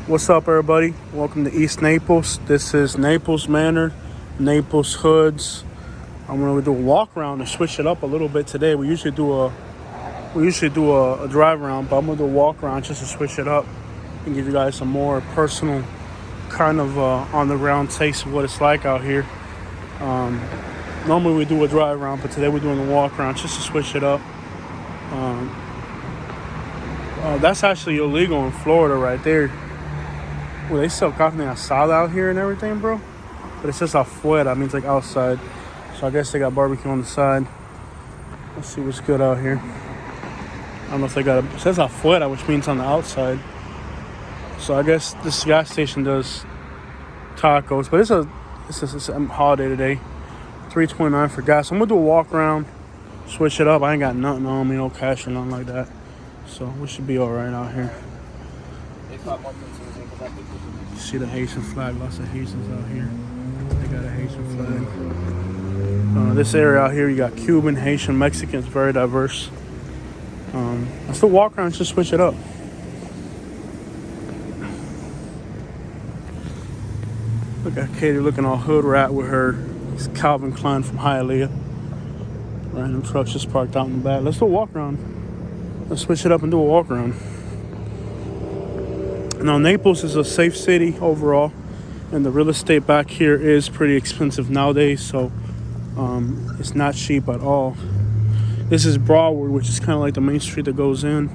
What's up, everybody? Welcome to East Naples. This is Naples Manor, Naples Hoods. I'm gonna do a walk around and switch it up a little bit today. We usually do a drive around, but I'm gonna do a walk around just to switch it up and give you guys a more personal kind of on the ground taste of what it's like out here. Normally we do a drive around, but today we're doing a walk around just to switch it up. That's actually illegal in Florida right there. Well, they sell carne asada out here and everything, bro. But it says afuera, means like outside. So I guess they got barbecue on the side. Let's see what's good out here. I don't know if they got it says afuera, which means on the outside. So I guess this gas station does tacos. But it's a holiday today. $3.29 for gas. I'm gonna do a walk around, switch it up. I ain't got nothing on me, no cash or nothing like that. So we should be alright out here. You see the Haitian flag, lots of Haitians out here. They got a Haitian flag. This area out here, you got Cuban, Haitian, Mexican. It's very diverse. Let's do a walk around, just switch it up. Look at Katie looking all hood rat with her Calvin Klein from Hialeah. Random trucks just parked out in the back. Let's do a walk around. Let's switch it up and do a walk around. Now, Naples is a safe city overall, and the real estate back here is pretty expensive nowadays, so it's not cheap at all. This is Broadway, which is kind of like the main street that goes in.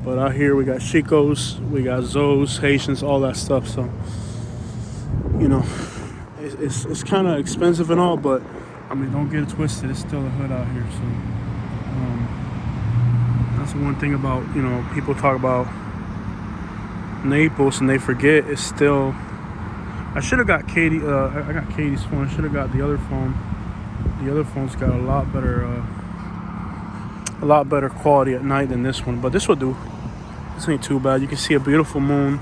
But out here, we got Chicos, we got Zoes, Haitians, all that stuff. So, you know, it's kind of expensive and all, but, I mean, don't get it twisted. It's still a hood out here, so that's one thing about, you know, people talk about Naples and they forget it's still. I should have got Katie. I got Katie's phone. I should have got the other phone. The other phone's got a lot better quality at night than this one. But this will do. This ain't too bad. You can see a beautiful moon.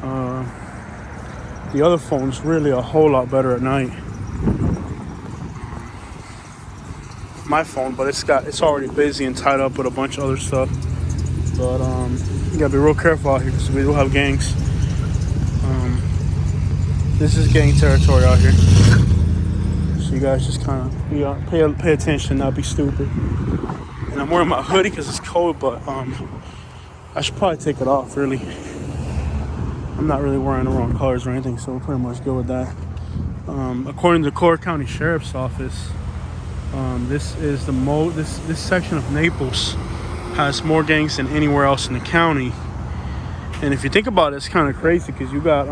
The other phone's really a whole lot better at night. My phone, but it's already busy and tied up with a bunch of other stuff. But you gotta be real careful out here because we do have gangs. This is gang territory out here, so you guys just kind of pay attention, not be stupid. And I'm wearing my hoodie because it's cold, but I should probably take it off. Really, I'm not really wearing the wrong colors or anything, so we're pretty much good with that. According to the Clark County Sheriff's Office, this is this section of Naples has more gangs than anywhere else in the county. And if you think about it, it's kind of crazy because you got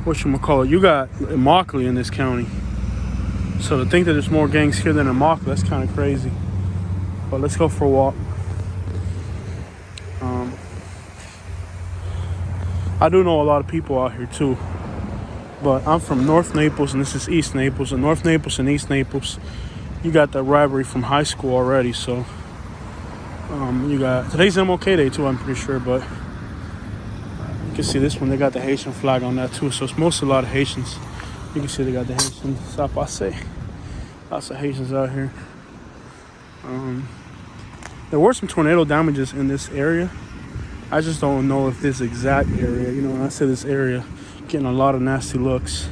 you got Immokalee in this county. So to think that there's more gangs here than Immokalee, that's kind of crazy. But let's go for a walk. I do know a lot of people out here too, but I'm from North Naples and this is East Naples. And North Naples and East Naples, you got that rivalry from high school already. So you got today's MLK Day too, I'm pretty sure, but you can see this one, they got the Haitian flag on that too, so it's mostly a lot of Haitians. You can see they got the Haitian sapase. Lots of Haitians out here. There were some tornado damages in this area. I just don't know if this exact area, you know, when I say this area, getting a lot of nasty looks.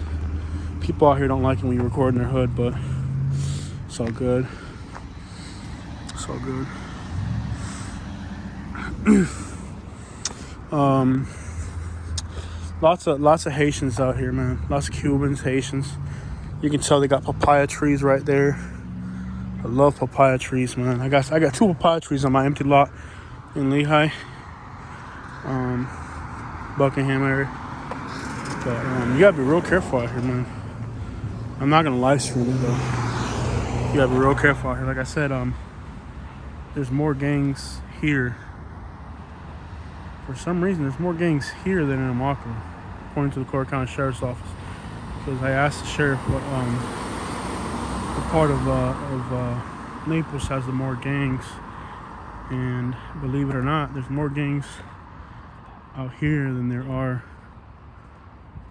People out here don't like it when you're recording their hood, but it's all good. It's all good. Lots of Haitians out here, man. Lots of Cubans, Haitians. You can tell they got papaya trees right there. I love papaya trees, man. I got 2 papaya trees on my empty lot in Lehigh, Buckingham area. But you gotta be real careful out here, man. I'm not gonna live stream it though. You gotta be real careful out here. Like I said, there's more gangs here. For some reason, there's more gangs here than in Immokalee, according to the Clark County Sheriff's Office. Because I asked the sheriff what part of Naples has the more gangs, and believe it or not, there's more gangs out here than there are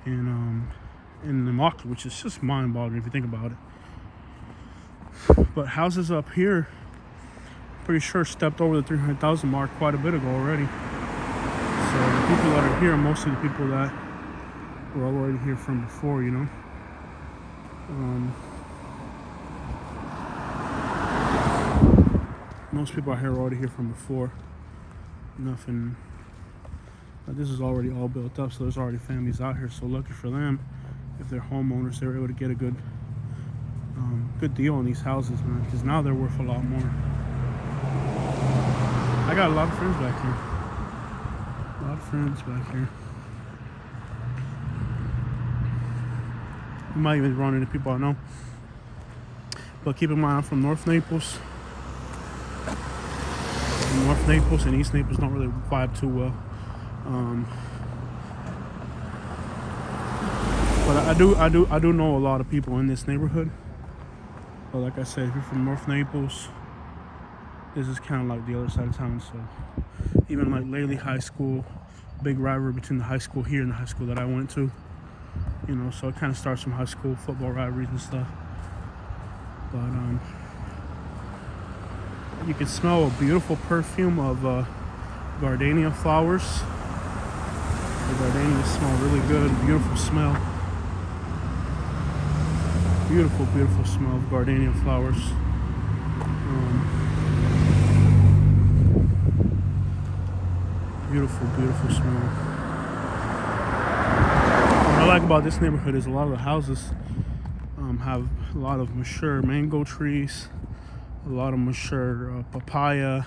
in Immokalee, which is just mind-boggling if you think about it. But houses up here, pretty sure stepped over the 300,000 mark quite a bit ago already. So the people that are here are mostly the people that were already here from before, you know. Most people out here are already here from before. Nothing. This is already all built up, so there's already families out here. So lucky for them, if they're homeowners, they were able to get a good deal on these houses, man. Because now they're worth a lot more. I got a lot of friends back here. A lot of friends back here. You might even run into people I know. But keep in mind, I'm from North Naples. North Naples and East Naples don't really vibe too well. But I do know a lot of people in this neighborhood. But like I said, if you're from North Naples, this is kind of like the other side of town. So even like lately, high school, big rivalry between the high school here and the high school that I went to. You know, so it kind of starts from high school football rivalries and stuff. But you can smell a beautiful perfume of gardenia flowers. The gardenias smell really good. Beautiful smell. Beautiful, beautiful smell of gardenia flowers. Beautiful, beautiful smell. What I like about this neighborhood is a lot of the houses have a lot of mature mango trees, a lot of mature papaya.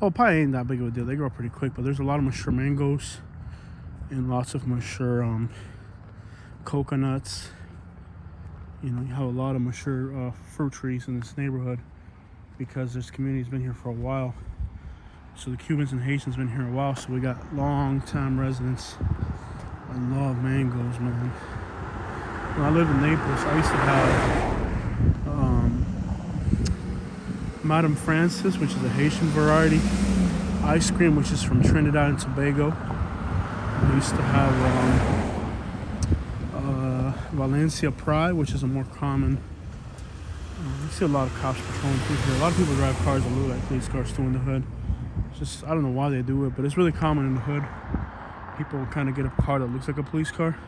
Oh, papaya ain't that big of a deal. They grow pretty quick, but there's a lot of mature mangoes and lots of mature coconuts. You know, you have a lot of mature fruit trees in this neighborhood because this community's been here for a while. So the Cubans and Haitians been here a while, so we got long-time residents. I love mangoes, man. When I lived in Naples, I used to have Madame Francis, which is a Haitian variety, ice cream, which is from Trinidad and Tobago. I used to have Valencia Pride, which is a more common. You see a lot of cops patrolling through here. A lot of people drive cars that look like police cars too in the hood. It's just, I don't know why they do it, but it's really common in the hood. People kind of get a car that looks like a police car.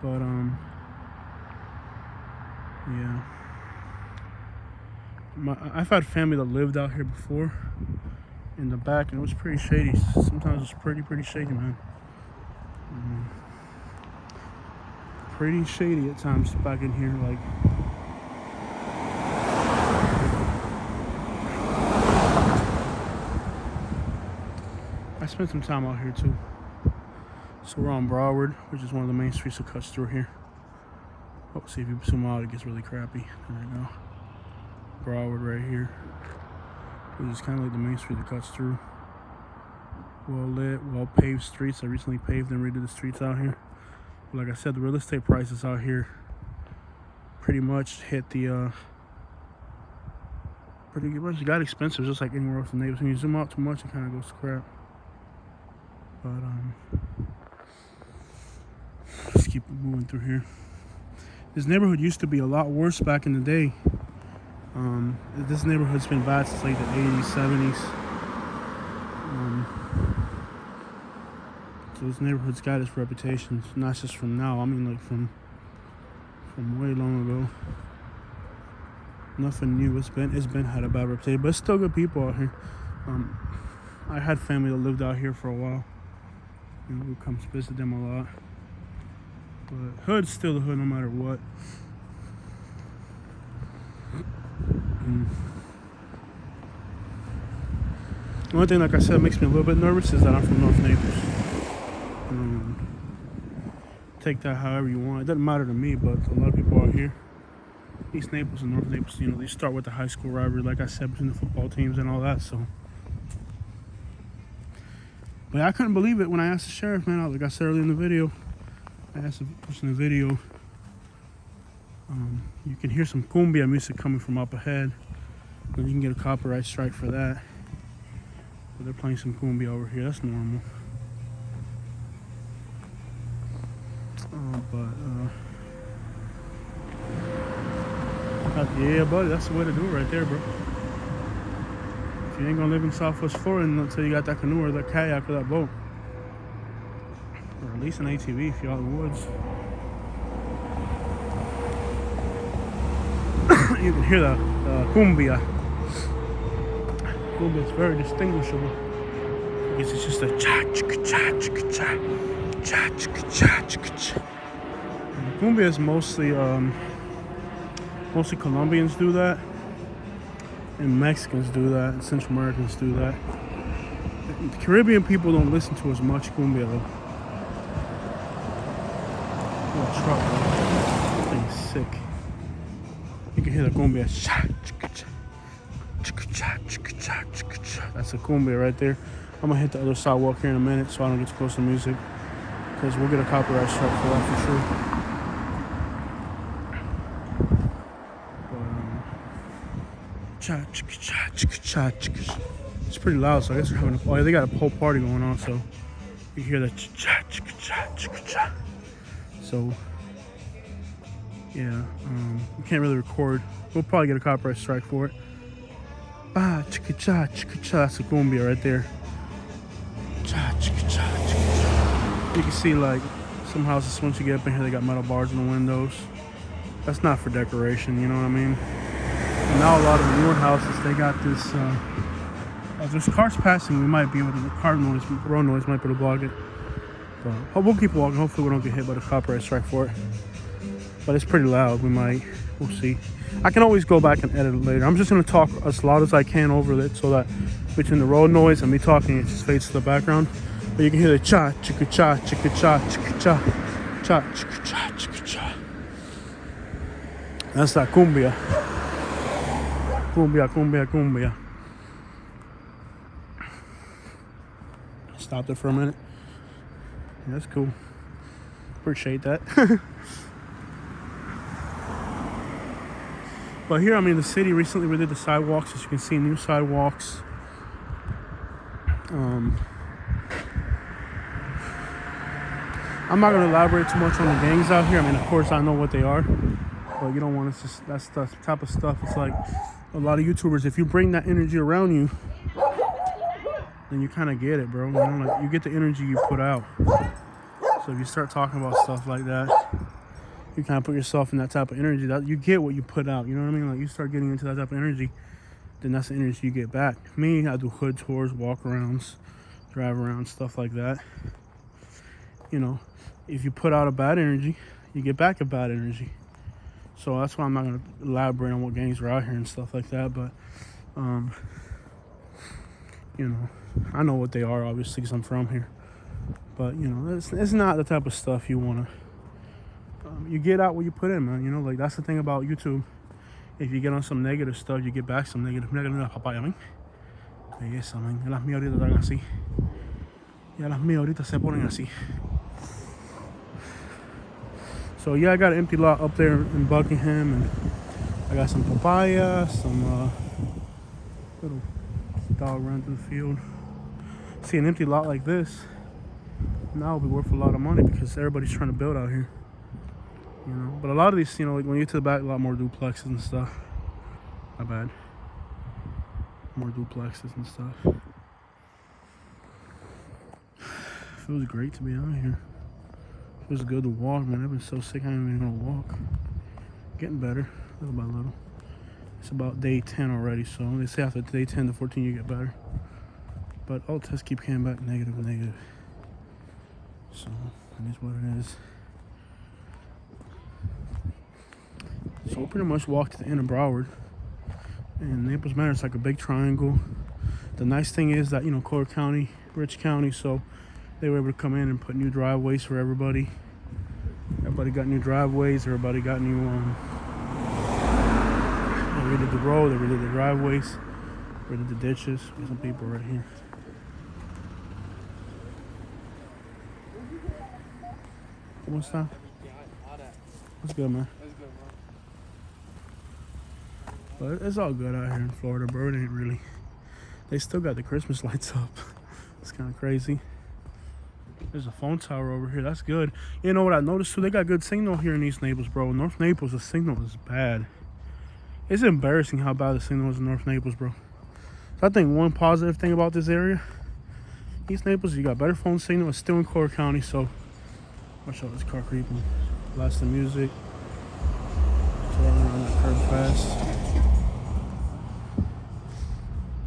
But yeah. I've had family that lived out here before in the back, and it was pretty shady. Sometimes it's pretty shady, man. Pretty shady at times back in here, like. I spent some time out here too. So we're on Broward, which is one of the main streets that cuts through here. Oh, see if you zoom out, it gets really crappy. There we go. Broward right here, which is kind of like the main street that cuts through. Well lit, well paved streets. I recently paved and redid the streets out here. But like I said, the real estate prices out here pretty much hit the pretty much got expensive, just like anywhere else in Naples. When you zoom out too much, it kind of goes to crap. But let's keep moving through here. This neighborhood used to be a lot worse back in the day. This neighborhood's been bad since like the 80s, 70s. So this neighborhood's got its reputation, not just from now. I mean, like from way long ago. Nothing new. It's been had a bad reputation, but it's still good people out here. I had family that lived out here for a while. You know, who comes visit them a lot. But hood's still the hood no matter what. The only thing, like I said, makes me a little bit nervous is that I'm from North Naples. Take that however you want. It doesn't matter to me, but a lot of people out here, East Naples and North Naples, you know, they start with the high school rivalry, like I said, between the football teams and all that. So, but I couldn't believe it when I asked the sheriff, man. Like I said earlier in the video, I asked the person in the video. You can hear some cumbia music coming from up ahead. And you can get a copyright strike for that. But they're playing some cumbia over here. That's normal. Yeah, buddy, that's the way to do it right there, bro. If you ain't gonna live in Southwest Florida until you got that canoe or that kayak or that boat. Or at least an ATV if you're out in the woods. You can hear the cumbia. Cumbia is very distinguishable. I guess it's just a cha-cha-cha-cha-cha, cha-cha-cha-cha-cha. Cumbia is mostly Colombians do that, and Mexicans do that, and Central Americans do that. The Caribbean people don't listen to as much cumbia though. Oh, truck, that thing's sick. You can hear the cumbia. That's a cumbia right there. I'm gonna hit the other sidewalk here in a minute so I don't get too close to the music, because we'll get a copyright strike for that for sure. It's pretty loud, so I guess they're having oh yeah, they got a whole party going on, so you hear that so yeah, we can't really record. We'll probably get a copyright strike for it. That's a cumbia right there. You can see like some houses, once you get up in here, they got metal bars in the windows. That's not for decoration, you know what I mean? And now a lot of the newer houses, they got this, if there's cars passing, we might be able to, the car noise, road noise might be able to block it. But we'll keep walking, hopefully we don't get hit by the copyright strike for it. But it's pretty loud, we'll see. I can always go back and edit it later. I'm just gonna talk as loud as I can over it so that between the road noise and me talking, it just fades to the background. But you can hear the cha, chicka cha, chicka cha, chicka cha, cha, chicka cha, chicka cha. That's that cumbia. Cumbia, cumbia, cumbia. Stopped it for a minute. Yeah, that's cool. Appreciate that. But here, I mean, the city recently redid the sidewalks, as you can see, new sidewalks. I'm not gonna elaborate too much on the gangs out here. I mean, of course, I know what they are, but you don't want to just, that's the type of stuff. It's like a lot of YouTubers, if you bring that energy around you, then you kind of get it, bro. You know, like you get the energy you put out. So if you start talking about stuff like that, you kind of put yourself in that type of energy. That you get what you put out. You know what I mean? Like you start getting into that type of energy, then that's the energy you get back. Me, I do hood tours, walk-arounds, drive around, stuff like that. You know, if you put out a bad energy, you get back a bad energy. So that's why I'm not gonna elaborate on what gangs are out here and stuff like that. But, you know, I know what they are, obviously, because I'm from here. But, you know, it's not the type of stuff you wanna. You get out what you put in, man. You know, like that's the thing about YouTube. If you get on some negative stuff, you get back some negative. Mira que linda la papaya, man. Belleza, man. Las mías ahorita están así. Ya las mías ahorita se ponen así. So yeah, I got an empty lot up there in Buckingham, and I got some papaya, some little dog running through the field. See, an empty lot like this now will be worth a lot of money because everybody's trying to build out here. You know, but a lot of these, you know, like when you get to the back, a lot more duplexes and stuff. Not bad. More duplexes and stuff. Feels great to be out here. Feels good to walk, man. I've been so sick I ain't even gonna walk. Getting better, little by little. It's about day 10 already, so they say after day 10 to 14 you get better. But all tests keep coming back negative. So that is what it is. So we pretty much walked to the end of Broward. And Naples Manor is like a big triangle. The nice thing is that, you know, Collier County, rich county, so they were able to come in and put new driveways for everybody. Everybody got new driveways, everybody got new, they redid the road, they redid the driveways, redid the ditches. There's some people right here. What's that? What's good, man? But it's all good out here in Florida, bro. It ain't really. They still got the Christmas lights up. It's kind of crazy. There's a phone tower over here. That's good. You know what I noticed too? They got good signal here in East Naples, bro. North Naples, the signal is bad. It's embarrassing how bad the signal is in North Naples, bro. So I think one positive thing about this area, East Naples, you got better phone signal. It's still in Core County, so watch out, this car creeping. Blast the music. Turn around that curb fast.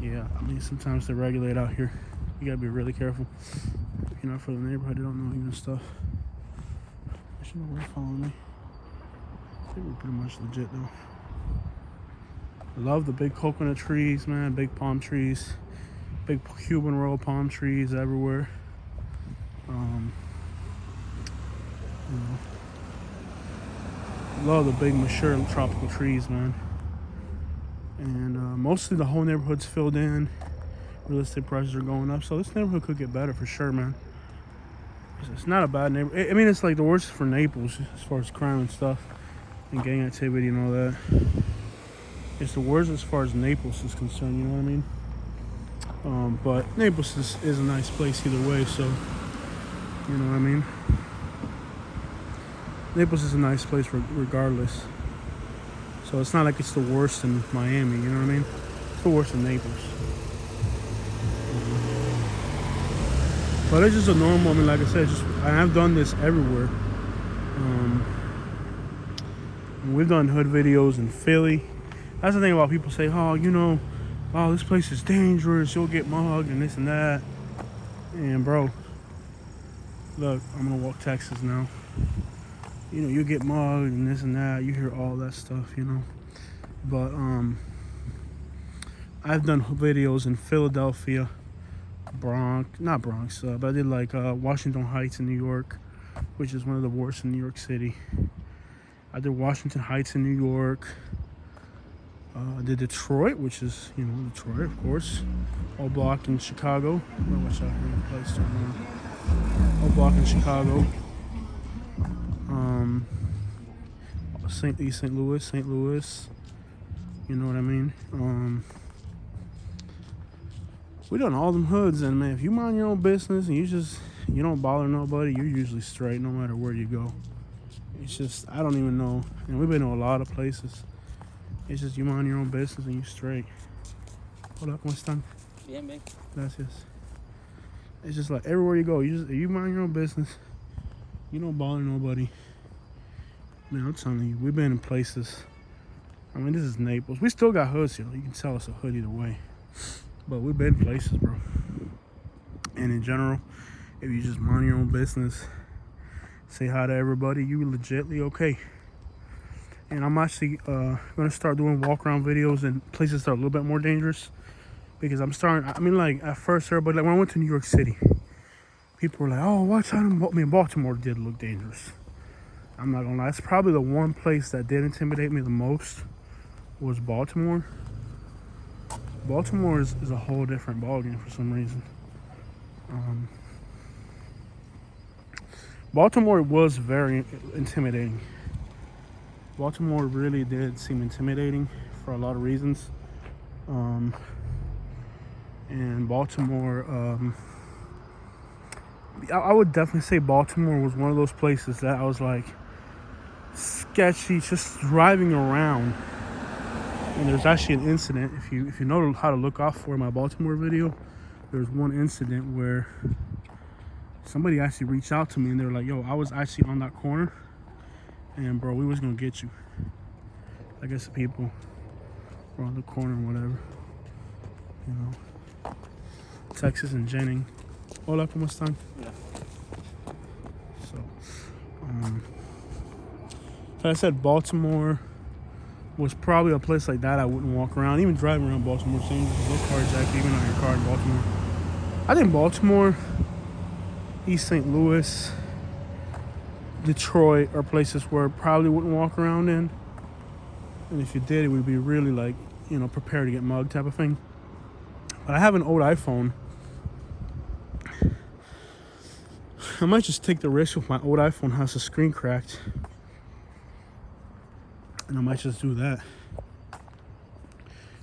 Yeah, I mean, sometimes they regulate out here. You gotta be really careful. If you're not for the neighborhood, they don't know even stuff. I should know where following me. I think we're pretty much legit though. I love the big coconut trees, man. Big palm trees. Big Cuban royal palm trees everywhere. You know, love the big mature tropical trees, man. And mostly the whole neighborhood's filled in. Real estate prices are going up, so this neighborhood could get better for sure, man. It's not a bad neighborhood. I mean, it's like the worst for Naples as far as crime and stuff and gang activity and all that. It's the worst as far as Naples is concerned, you know what I mean? But Naples is a nice place either way, so you know what I mean? Naples is a nice place regardless. So it's not like it's the worst in Miami, you know what I mean? It's the worst in Naples. But it's just a normal, I mean, like I said, I've done this everywhere. We've done hood videos in Philly. That's the thing about people say, oh, you know, oh, this place is dangerous, you'll get mugged and this and that. And bro, look, I'm gonna walk Texas now. You know, you get mugged and this and that. You hear all that stuff, you know. But I've done videos in Philadelphia, not Bronx, but I did like Washington Heights in New York, which is one of the worst in New York City. I did Washington Heights in New York. I did Detroit, which is, you know, Detroit, of course. Old Block in Chicago. Watch out here in the place. Old Block in Chicago. St. Louis. You know what I mean? We done all them hoods, and man, if you mind your own business and you don't bother nobody, you're usually straight no matter where you go. It's just, I don't even know. And we've been to a lot of places. It's just you mind your own business and you straight. Hola, ¿cómo están? Bien, bien. Gracias. It's just like everywhere you go, you mind your own business. You don't bother nobody. Man, I'm telling you, we've been in places. I mean, this is Naples. We still got hoods here. You can tell it's a hood either way. But we've been places, bro. And in general, if you just mind your own business, say hi to everybody, you legitly okay. And I'm actually gonna start doing walk around videos in places that are a little bit more dangerous, because I mean, like at first everybody, like when I went to New York City, people were like, oh, watch out. I mean, Baltimore did look dangerous. I'm not gonna lie, it's probably the one place that did intimidate me the most was Baltimore. Baltimore is a whole different ballgame for some reason. Baltimore was very intimidating. Baltimore really did seem intimidating for a lot of reasons. And Baltimore, I would definitely say Baltimore was one of those places that I was like sketchy, just driving around. And there's actually an incident, if you know how to look out for my Baltimore video, there's one incident where somebody actually reached out to me and they were like, yo, I was actually on that corner and bro, we was gonna get you. I guess the people were on the corner or whatever, you know. Texas and Jennings. Hola, ¿cómo están? Yeah. So I said Baltimore was probably a place like that I wouldn't walk around. Even driving around Baltimore, same no carjack, even on your car in Baltimore. I think Baltimore, East St. Louis, Detroit are places where I probably wouldn't walk around in. And if you did, it would be really like, you know, prepare to get mugged type of thing. But I have an old iPhone. I might just take the risk if my old iPhone has the screen cracked. And I might just do that.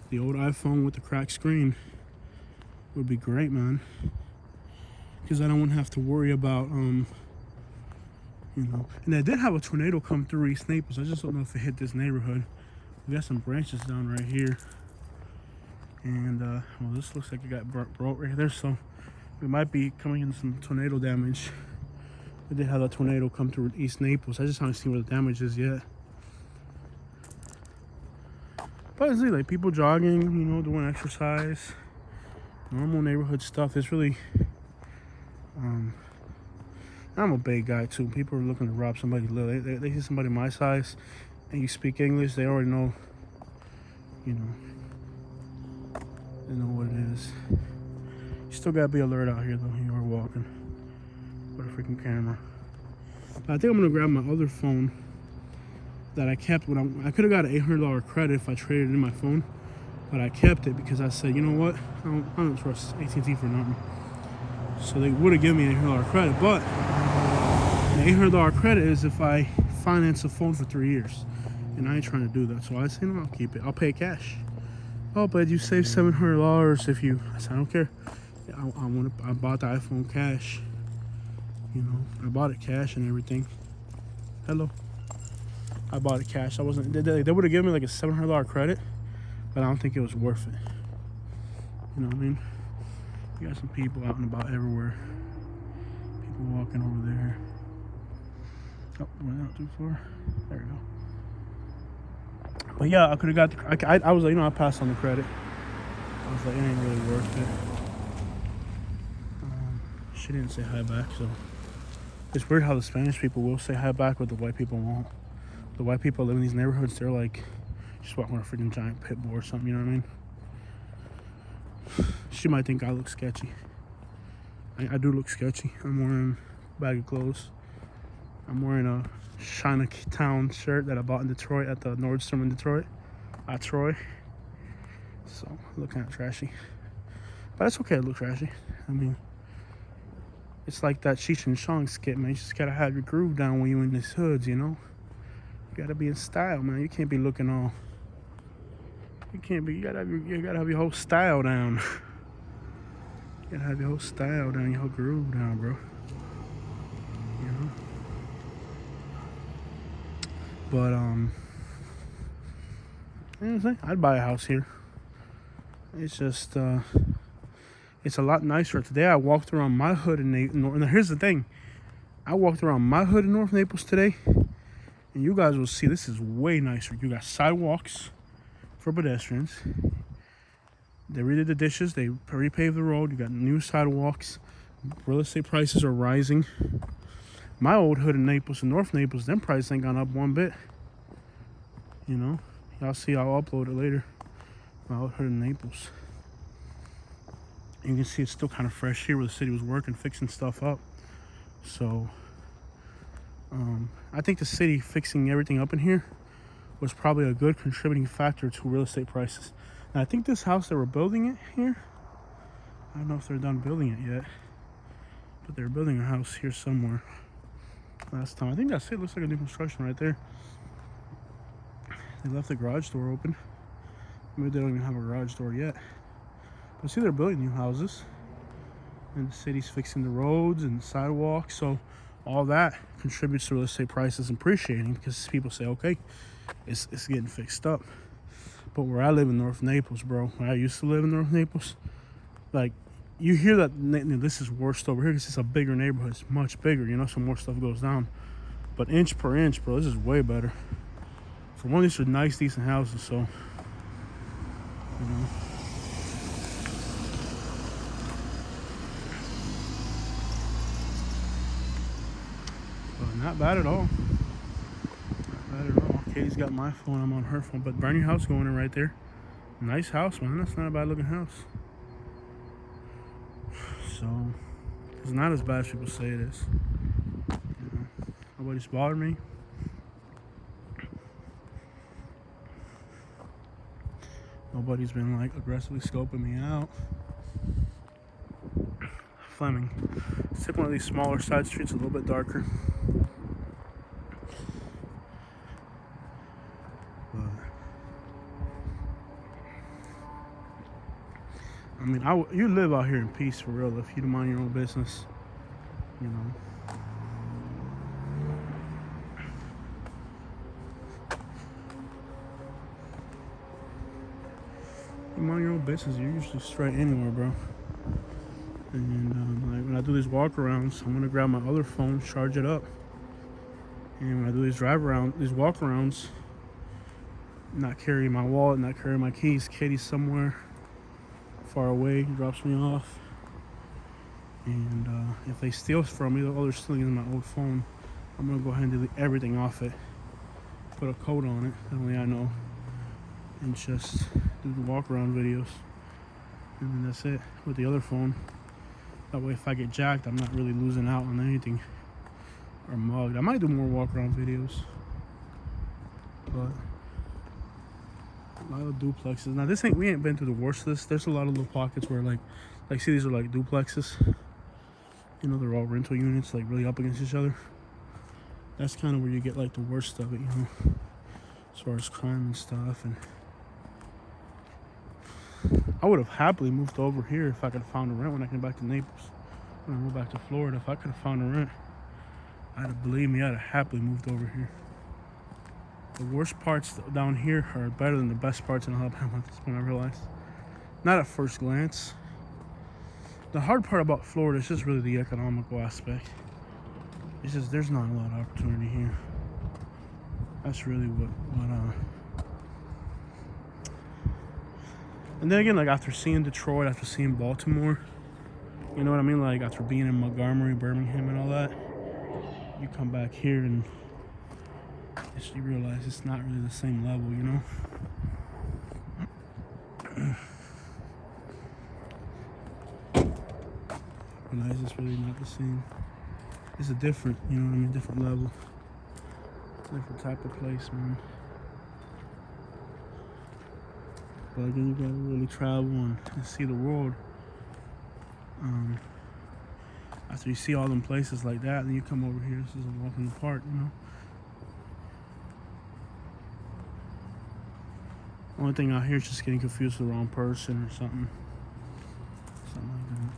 The old iPhone with the cracked screen would be great, man. Because I don't want to have to worry about, you know. And I did have a tornado come through East Naples. I just don't know if it hit this neighborhood. We got some branches down right here. And well, this looks like it got broke right there, so we might be coming in some tornado damage. We did have a tornado come through East Naples. I just haven't seen where the damage is yet. But it's like people jogging, you know, doing exercise, normal neighborhood stuff. It's really, I'm a big guy too. People are looking to rob somebody little. They see somebody my size, and you speak English, they already know, you know, they know what it is. You still gotta be alert out here though. You are walking with a freaking camera. But I think I'm gonna grab my other phone that I kept when I could have got an $800 credit if I traded in my phone, but I kept it because I said, you know what, I don't trust AT&T for nothing. So they would have given me an $800 credit, but the $800 credit is if I finance a phone for 3 years, and I ain't trying to do that. So I said, no, I'll keep it. I'll pay cash. Oh, but you save $700 if you. I said, I don't care. I bought the iPhone cash. You know, I bought it cash and everything. Hello. I bought it cash. I wasn't. They would have given me like a $700 credit, but I don't think it was worth it. You know what I mean? You got some people out and about everywhere. People walking over there. Oh, went out too far. There we go. But yeah, I could have got the. I was like, you know, I passed on the credit. I was like, it ain't really worth it. She didn't say hi back, so it's weird how the Spanish people will say hi back, but the white people won't. The white people live in these neighborhoods, they're like, just walking with a freaking giant pit bull or something, you know what I mean? She might think I look sketchy. I do look sketchy. I'm wearing a bag of clothes. I'm wearing a Chinatown shirt that I bought in Detroit at the Nordstrom in Detroit, at Troy. So, I look kind of trashy. But it's okay to look trashy. I mean, it's like that Cheech and Chong skit, man. You just gotta have your groove down when you in these hoods, you know? You gotta be in style, man. You can't be looking all. You can't be. You gotta have your whole style down. You gotta have your whole style down, your whole groove down, bro. You know. But you know what I'm saying? I'd buy a house here. It's just it's a lot nicer. Today I walked around my hood in Naples. And here's the thing. I walked around my hood in North Naples today. And you guys will see this is way nicer. You got sidewalks for pedestrians. They redid the dishes. They repaved the road. You got new sidewalks. Real estate prices are rising. My old hood in Naples and North Naples, them prices ain't gone up one bit. You know, y'all see. I'll upload it later. My old hood in Naples. You can see it's still kind of fresh here where the city was working, fixing stuff up. So. I think the city fixing everything up in here was probably a good contributing factor to real estate prices. And I think this house that we're building it here, I don't know if they're done building it yet, but they're building a house here somewhere last time. I think that's it. Looks like a new construction right there. They left the garage door open. Maybe they don't even have a garage door yet. But see, they're building new houses. And the city's fixing the roads and sidewalks, so all that contributes to real estate prices appreciating because people say, okay, it's getting fixed up. But where I live in North Naples, bro, where I used to live in North Naples, like, you hear that this is worst over here because it's a bigger neighborhood. It's much bigger, you know, so more stuff goes down. But inch per inch, bro, this is way better. For one, these are nice, decent houses, so, you know. Not bad at all. Not bad at all. Katie's got my phone. I'm on her phone. But brand new house going in right there. Nice house, man. That's not a bad looking house. So, it's not as bad as people say it is. You know, nobody's bothered me. Nobody's been like aggressively scoping me out. Fleming. Let's take one of these smaller side streets, a little bit darker. I mean, you live out here in peace for real if you don't mind your own business, you know. You mind your own business. You're usually straight anywhere, bro. And like when I do these walk-arounds, I'm gonna grab my other phone, charge it up. And when I do these walk-arounds, not carry my wallet, not carry my keys. Katie's somewhere far away, drops me off. And if they steal from me, all they're stealing is my old phone. I'm gonna go ahead and delete everything off it. Put a code on it, that only I know. And just do the walk-around videos. And then that's it with the other phone. That way if I get jacked, I'm not really losing out on anything. Or mugged. I might do more walk-around videos. But a lot of duplexes. Now we ain't been through the worst of this. There's a lot of little pockets where like see, these are like duplexes. You know, they're all rental units, like really up against each other. That's kind of where you get like the worst of it, you know, as far as crime and stuff. And I would have happily moved over here if I could have found a rent when I came back to Naples. When I moved back to Florida, if I could have found a rent, believe me, I'd have happily moved over here. The worst parts down here are better than the best parts in Alabama at this point, I realized. Not at first glance. The hard part about Florida is just really the economical aspect. It's just there's not a lot of opportunity here. That's really what and then again, like after seeing Detroit, after seeing Baltimore, you know what I mean? Like after being in Montgomery, Birmingham and all that, you come back here and you realize it's not really the same level, you know? Realize it's really not the same. It's a different, you know what I mean, different level. Different type of place, man. But again, you gotta really travel and see the world. After you see all them places like that, then you come over here, this is a walk in the park, you know? Only thing out here is just getting confused with the wrong person or something. Something like that.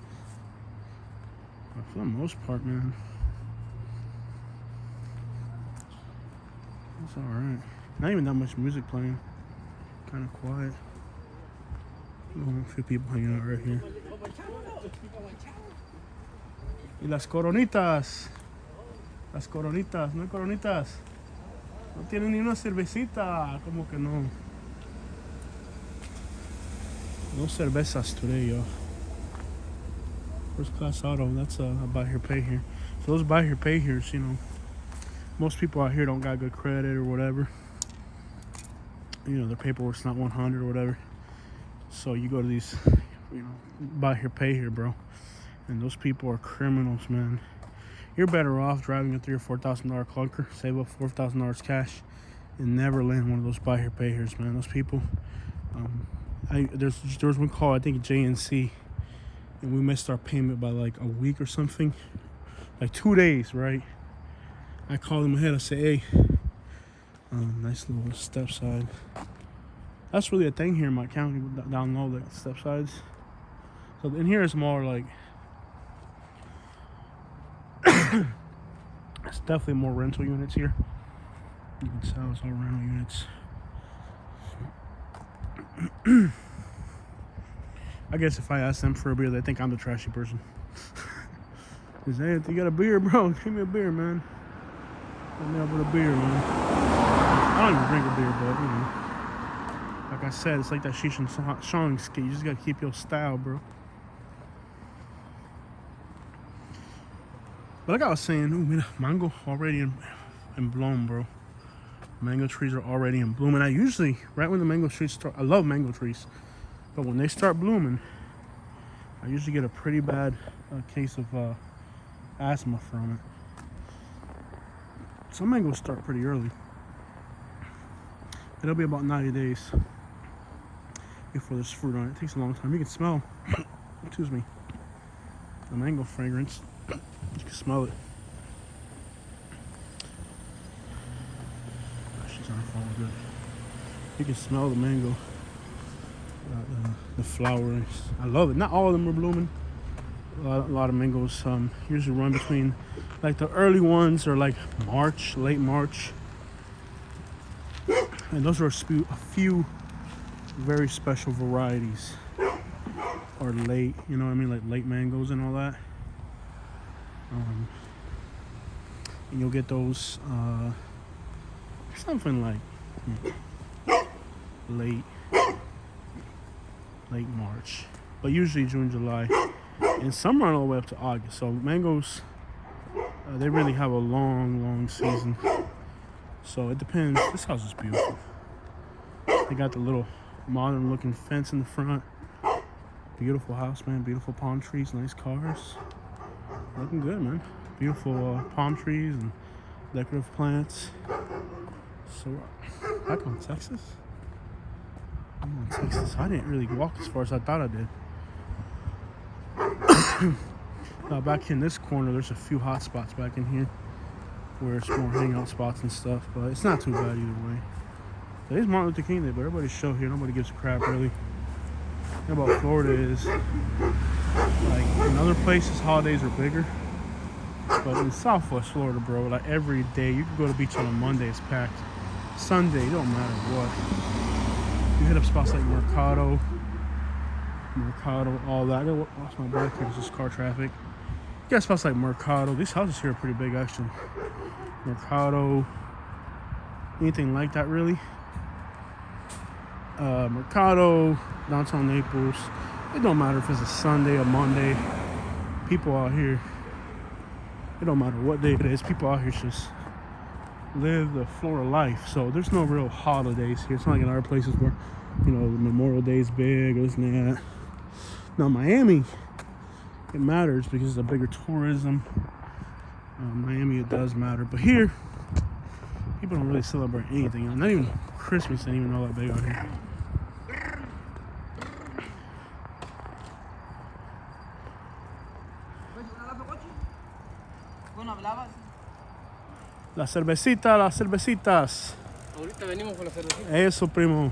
But for the most part, man, it's alright. Not even that much music playing. Kind of quiet. Oh, a few people hanging out right here. Y las coronitas. Las coronitas, no hay coronitas. No tienen ni una cervecita. Como que no. No cervezas today, yo. First class auto, that's a buy here, pay here. So those buy here, pay here's, you know, most people out here don't got good credit or whatever. You know, their paperwork's not 100 or whatever. So you go to these, you know, buy here, pay here, bro. And those people are criminals, man. You're better off driving a $3,000 or $4,000 clunker, save up $4,000 cash, and never land one of those buy here, pay here's, man. Those people, there was one call, I think JNC, and we missed our payment by like a week or something, like 2 days, right? I called them ahead. I say, hey, nice little step side. That's really a thing here in my county, down low, like step sides. So in here it's more like, it's definitely more rental units here. You can tell it's all rental units. I guess if I ask them for a beer, they think I'm the trashy person. They say, hey, if you got a beer, bro, give me a beer, man. Let me up with a beer, man. I don't even drink a beer, but, you know. Like I said, it's like that Cheech and Chong skit. You just gotta keep your style, bro. But like I was saying, ooh, mango already in bloom, bro. Mango trees are already in bloom. And I usually, right when the mango trees start, I love mango trees. But when they start blooming, I usually get a pretty bad case of asthma from it. Some mangoes start pretty early. It'll be about 90 days before there's fruit on it. It takes a long time. You can smell, excuse me, the mango fragrance. You can smell it. She's on her phone good. You can smell the mango. The flowers. I love it. Not all of them are blooming. A lot of mangoes usually run between, like the early ones are like March, late March. And those are a few very special varieties. Or late, you know what I mean? Like late mangoes and all that. And you'll get those something like late March, but usually June, July, and some run all the way up to August. So mangoes, they really have a long season. So it depends. This house is beautiful. They got the little modern looking fence in the front. Beautiful house, man. Beautiful palm trees, nice cars. Looking good, man. Beautiful palm trees and decorative plants. So, back on Texas? I'm on Texas. I didn't really walk as far as I thought I did. Now, back in this corner, there's a few hot spots back in here where it's more hangout spots and stuff, but it's not too bad either way. Today's Martin Luther King Day, but everybody's show here. Nobody gives a crap, really. The thing about Florida is, like, in other places, holidays are bigger. But in Southwest Florida, bro, like, every day, you can go to the beach on a Monday, it's packed. Sunday, it don't matter what. You hit up spots like Mercado, all that. I gotta watch my back here, it's just car traffic. You got spots like Mercado. These houses here are pretty big, actually. Mercado, anything like that, really. Mercado, downtown Naples. It don't matter if it's a Sunday or Monday. People out here, it don't matter what day it is. People out here just live the Florida life. So there's no real holidays here. It's not like in other places where, you know, Memorial Day is big or this and that. Now, Miami, it matters because it's a bigger tourism. Miami, it does matter. But here, people don't really celebrate anything. You know, not even Christmas ain't even all that big out here. Las cervecitas. Ahorita venimos con la cervecita. Eso, primo.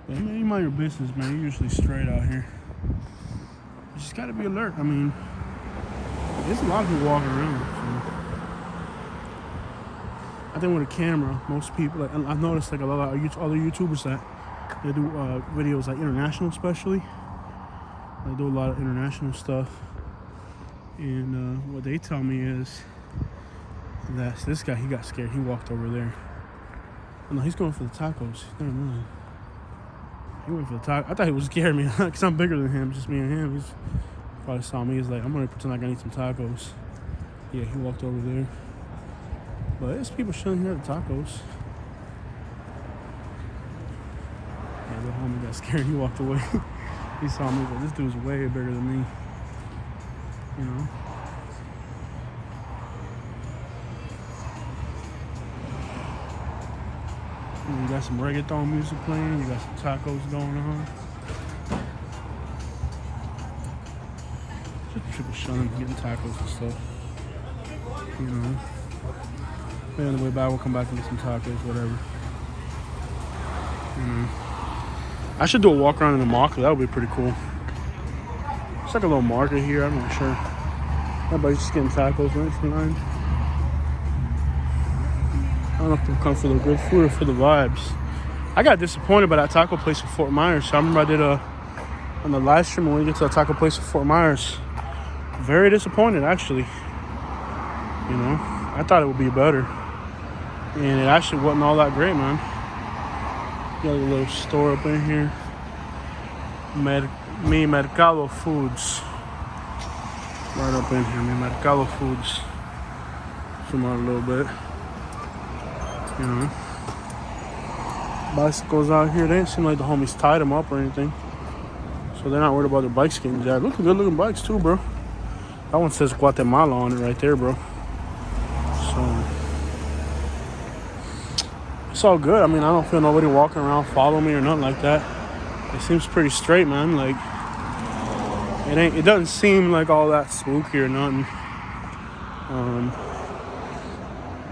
Yeah, man, you mind your business, man. You're usually straight out here. You just gotta be alert. I mean, there's a lot of people walking around. So. I think with a camera, most people, like, I've noticed like a lot of other YouTubers that they do videos, like international especially. They do a lot of international stuff. And what they tell me is that this guy, he got scared. He walked over there. Oh, no, he's going for the tacos. Never mind. He went for the taco. I thought he was scared me because I'm bigger than him. Just me and him. He's probably saw me. He's like, I'm gonna pretend like I need some tacos. Yeah, he walked over there. But there's people chilling here at the tacos. Yeah, the homie got scared. He walked away. He saw me, but this dude's way bigger than me. You know. And you got some reggaeton music playing. You got some tacos going on. Just people shunning, getting tacos and stuff. You know. Maybe on the way back, we'll come back and get some tacos, whatever. You know. I should do a walk around in the market. That would be pretty cool. It's like a little market here. I'm not sure. Everybody's just getting tacos right from line. I don't know if people come for the good food or for the vibes. I got disappointed by that taco place in Fort Myers. So I remember I did on the live stream when we get to that taco place in Fort Myers. Very disappointed, actually. You know, I thought it would be better. And it actually wasn't all that great, man. Got a little store up in here. Mi Mercado Foods. Right up in here, Mi Mercado Foods. Zoom out a little bit. You know. Bicycles out here. They didn't seem like the homies tied them up or anything. So they're not worried about their bikes getting jacked. Look at good looking bikes too, bro. That one says Guatemala on it right there, bro. So it's all good. I mean, I don't feel nobody walking around following me or nothing like that. It seems pretty straight, man. Like it doesn't seem like all that spooky or nothing.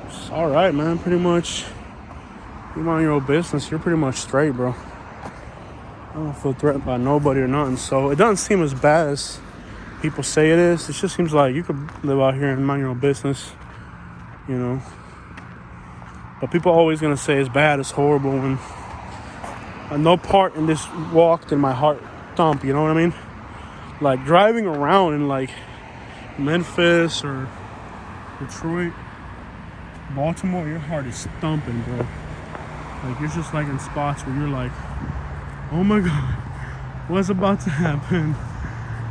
It's all right, man. Pretty much, you mind your own business. You're pretty much straight, bro. I don't feel threatened by nobody or nothing. So it doesn't seem as bad as people say it is. It just seems like you could live out here and mind your own business, you know. But people always gonna say it's bad, it's horrible, and no part in this walk did my heart thump. You know what I mean? Like driving around in like Memphis or Detroit, Baltimore, your heart is thumping, bro. Like you're just like in spots where you're like, oh my god, what's about to happen?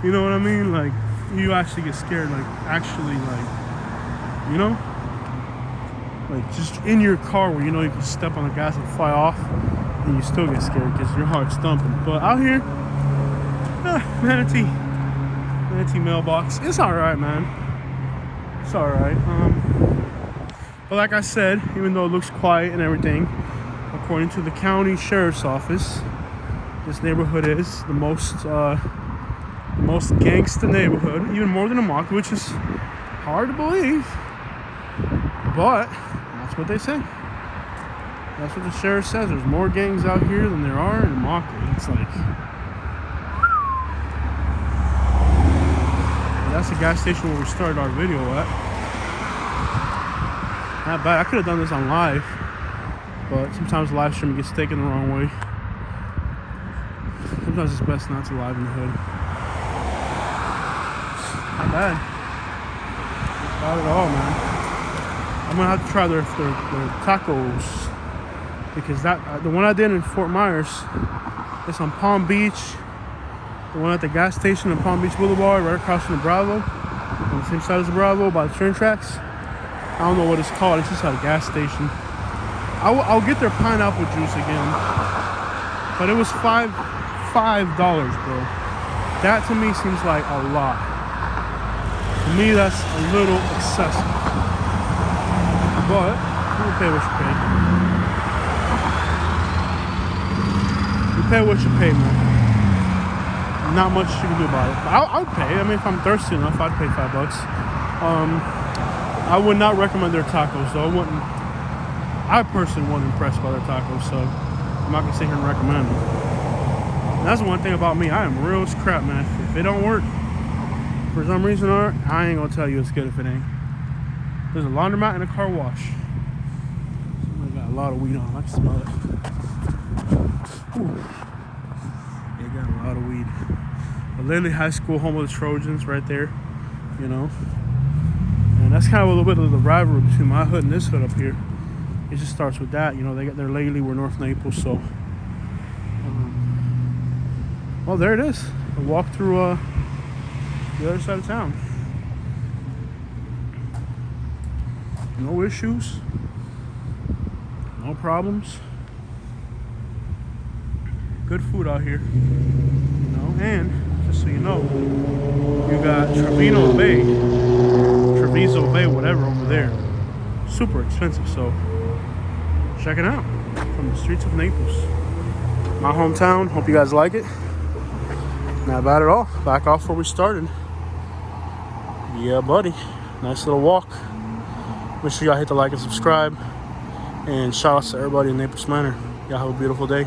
You know what I mean? Like you actually get scared, like actually, like, you know, like just in your car where you know you can step on the gas and fly off, and you still get scared because your heart's thumping. But out here, manatee mailbox, it's all right, man. It's all right. But like I said, even though it looks quiet and everything, according to the county sheriff's office, this neighborhood is the most gangsta neighborhood, even more than Immokalee, which is hard to believe, but that's what they say. That's what the sheriff says. There's more gangs out here than there are in Immokalee. It's like, that's the gas station where we started our video at. Not bad. I could have done this on live, but sometimes live streaming gets taken the wrong way. Sometimes it's best not to live in the hood. Not bad. Not at all, man. I'm gonna have to try their tacos, because the one I did in Fort Myers, it's on Palm Beach. The one at the gas station on Palm Beach Boulevard, right across from the Bravo, on the same side as the Bravo, by the train tracks. I don't know what it's called. It's just at a gas station. I'll get their pineapple juice again, but it was $5, bro. That to me seems like a lot. To me, that's a little excessive. But you pay what you pay. You pay what you pay, man. Not much you can do about it. But I would pay. I mean, if I'm thirsty enough, I'd pay $5. I would not recommend their tacos, though. I personally wasn't impressed by their tacos, so I'm not gonna sit here and recommend them. And that's one thing about me. I am real as crap, man. If it don't work for some reason, I ain't gonna tell you it's good if it ain't. There's a laundromat and a car wash. Somebody got a lot of weed on. I can smell it. Ooh. They got a lot of weed. But Lindley High School, home of the Trojans, right there. You know. And that's kind of a little bit of the rivalry between my hood and this hood up here. It just starts with that. You know, they got their Lately, we're North Naples, so. Well, there it is. I walked through the other side of town. No issues. No problems. Good food out here. You know, and just so you know, you got Treviso Bay, whatever, over there. Super expensive, so check it out from the streets of Naples. My hometown. Hope you guys like it. Not bad at all. Back off where we started. Yeah, buddy. Nice little walk. Make sure y'all hit the like and subscribe. And shout outs to everybody in Naples Manor. Y'all have a beautiful day.